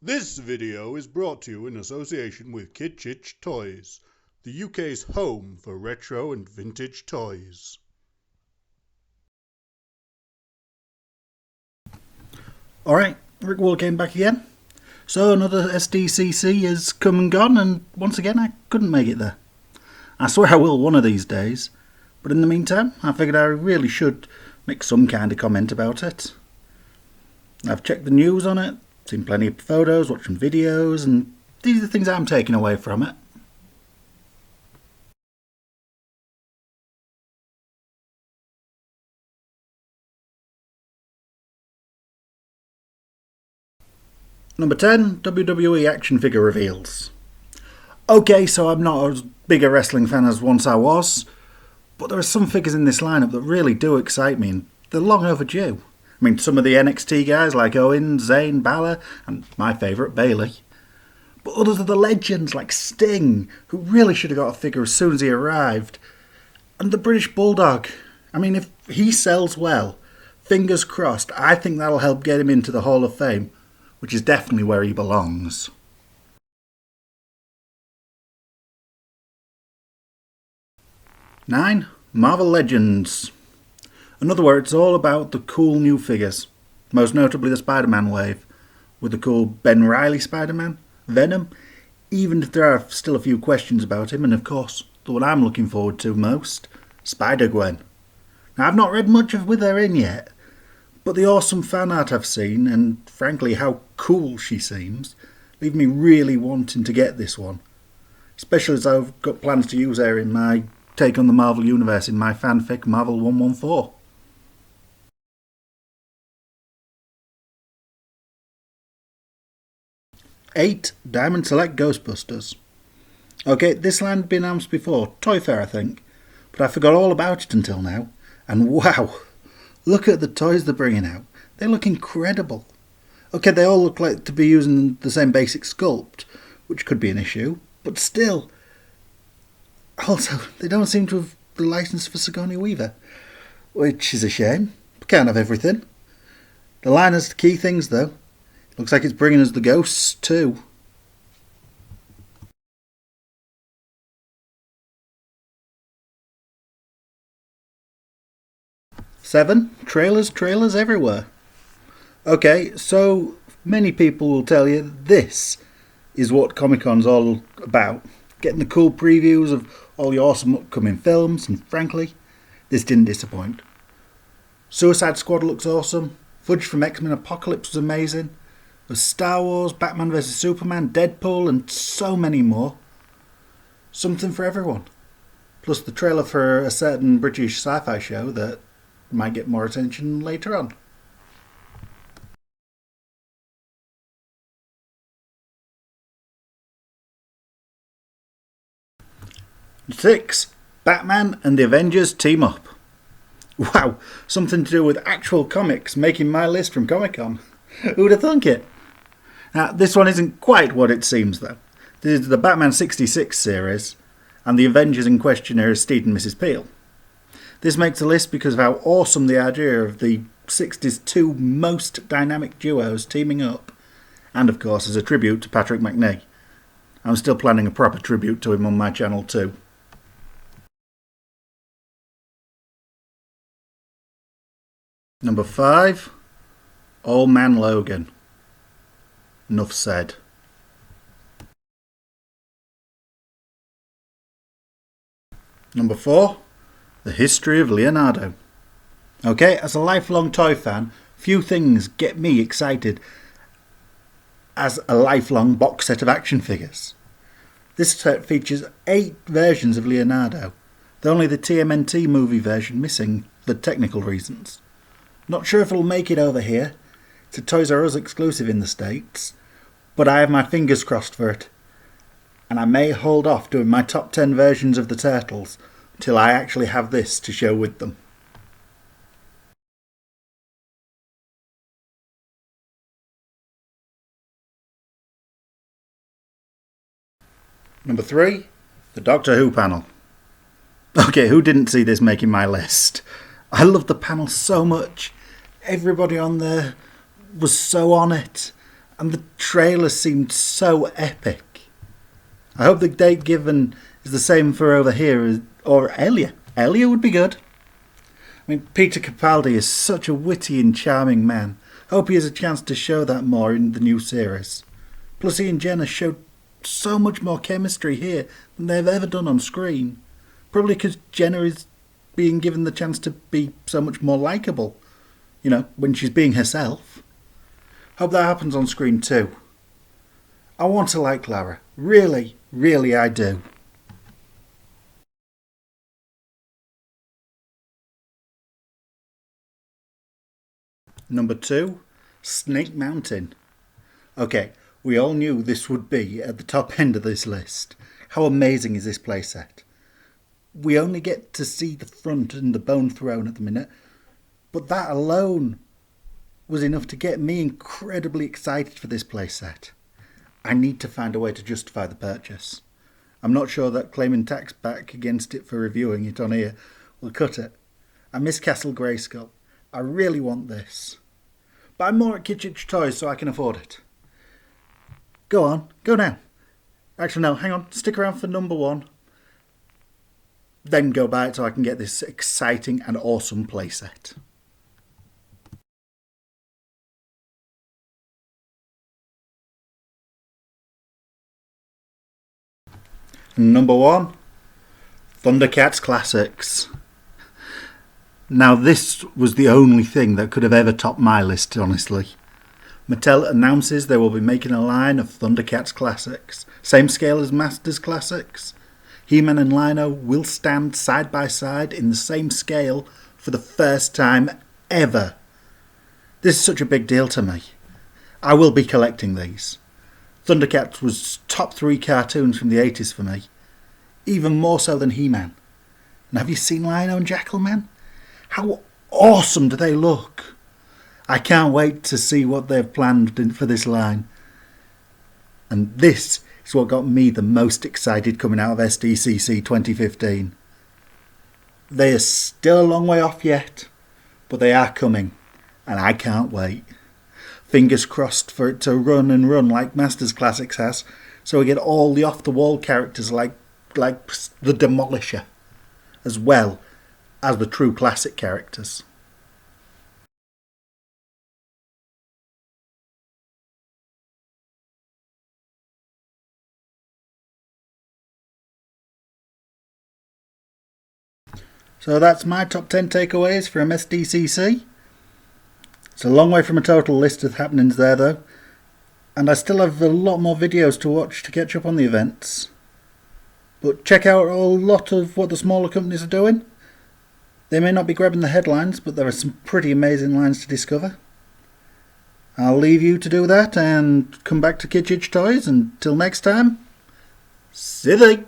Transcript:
This video is brought to you in association with Kitchich Toys, the UK's home for retro and vintage toys. Alright, Rick Wall came back again. So another SDCC has come and gone, and once again I couldn't make it there. I swear I will one of these days, but in the meantime I figured I really should make some kind of comment about it. I've checked the news on it, seen plenty of photos, watched some videos, and these are the things I'm taking away from it. Number 10, WWE action figure reveals. Okay, so I'm not as big a wrestling fan as once I was, but there are some figures in this lineup that really do excite me, and they're long overdue. I mean, some of the NXT guys like Owens, Zayn, Balor, and my favourite, Bayley. But others are the legends like Sting, who really should have got a figure as soon as he arrived. And the British Bulldog. I mean, if he sells well, fingers crossed, I think that'll help get him into the Hall of Fame, which is definitely where he belongs. Nine, Marvel Legends. In other words, it's all about the cool new figures, most notably the Spider-Man wave, with the cool Ben Reilly Spider-Man, Venom, even if there are still a few questions about him, and of course, the one I'm looking forward to most, Spider-Gwen. Now, I've not read much of with her in yet, but the awesome fan art I've seen, and frankly how cool she seems, leave me really wanting to get this one, especially as I've got plans to use her in my take on the Marvel Universe in my fanfic Marvel 114. Eight, Diamond Select Ghostbusters. Okay, this line had been announced before, Toy Fair I think, but I forgot all about it until now, and wow, look at the toys they're bringing out. They look incredible. Okay, they all look like to be using the same basic sculpt, which could be an issue, but still. Also, they don't seem to have the license for Sigourney Weaver, which is a shame. We can't have everything. The line has the key things though. Looks like it's bringing us the ghosts too. Seven, trailers everywhere. Okay, so many people will tell you this is what Comic-Con's all about. Getting the cool previews of all the awesome upcoming films, and frankly, this didn't disappoint. Suicide Squad looks awesome. Fudge from X-Men Apocalypse was amazing. There's Star Wars, Batman vs Superman, Deadpool, and so many more. Something for everyone. Plus the trailer for a certain British sci-fi show that might get more attention later on. Six, Batman and the Avengers team up. Wow, something to do with actual comics making my list from Comic-Con. Who'd have thunk it? Now, this one isn't quite what it seems though. This is the Batman 66 series, and the Avengers in question are Steed and Mrs. Peel. This makes the list because of how awesome the idea of the 60s two most dynamic duos teaming up, and of course as a tribute to Patrick McNee. I'm still planning a proper tribute to him on my channel too. Number 5, Old Man Logan. Enough said. Number 4, The History of Leonardo. Okay, as a lifelong toy fan, few things get me excited as a lifelong box set of action figures. This set features 8 versions of Leonardo, with only the TMNT movie version missing for technical reasons. Not sure if it'll make it over here. It's a Toys R Us exclusive in the States, but I have my fingers crossed for it. And I may hold off doing my top 10 versions of the Turtles till I actually have this to show with them. Number 3, the Doctor Who panel. Okay, who didn't see this making my list? I love the panel so much. Everybody on there was so on it. And the trailer seemed so epic. I hope the date given is the same for over here, or Elia. Elia would be good. I mean, Peter Capaldi is such a witty and charming man. I hope he has a chance to show that more in the new series. Plus, he and Jenna showed so much more chemistry here than they've ever done on screen. Probably because Jenna is being given the chance to be so much more likeable. You know, when she's being herself. Hope that happens on screen too. I want to like Lara. Really, really I do. Number 2, Snake Mountain. Okay, we all knew this would be at the top end of this list. How amazing is this playset? We only get to see the front and the bone throne at the minute, but that alone was enough to get me incredibly excited for this playset. I need to find a way to justify the purchase. I'm not sure that claiming tax back against it for reviewing it on here will cut it. I miss Castle Grayskull. I really want this. But I'm more at Kitchich Toys so I can afford it. Go on, go now. Actually no, hang on, stick around for number 1. Then go buy it so I can get this exciting and awesome playset. Number 1, Thundercats Classics. Now this was the only thing that could have ever topped my list, honestly. Mattel announces they will be making a line of Thundercats Classics, same scale as Masters Classics. He-Man and Lion-O will stand side by side in the same scale for the first time ever. This is such a big deal to me. I will be collecting these. Thundercats was top 3 cartoons from the 80s for me. Even more so than He-Man. And have you seen Lion-O and Jackalman? How awesome do they look? I can't wait to see what they've planned for this line. And this is what got me the most excited coming out of SDCC 2015. They are still a long way off yet, but they are coming, and I can't wait. Fingers crossed for it to run and run like Masters Classics has, so we get all the off-the-wall characters like the Demolisher, as well as the true classic characters. So that's my top 10 takeaways from SDCC. It's a long way from a total list of happenings there though, and I still have a lot more videos to watch to catch up on the events. But check out a lot of what the smaller companies are doing. They may not be grabbing the headlines, but there are some pretty amazing lines to discover. I'll leave you to do that and come back to Kitchich Toys. Until next time, Sithik!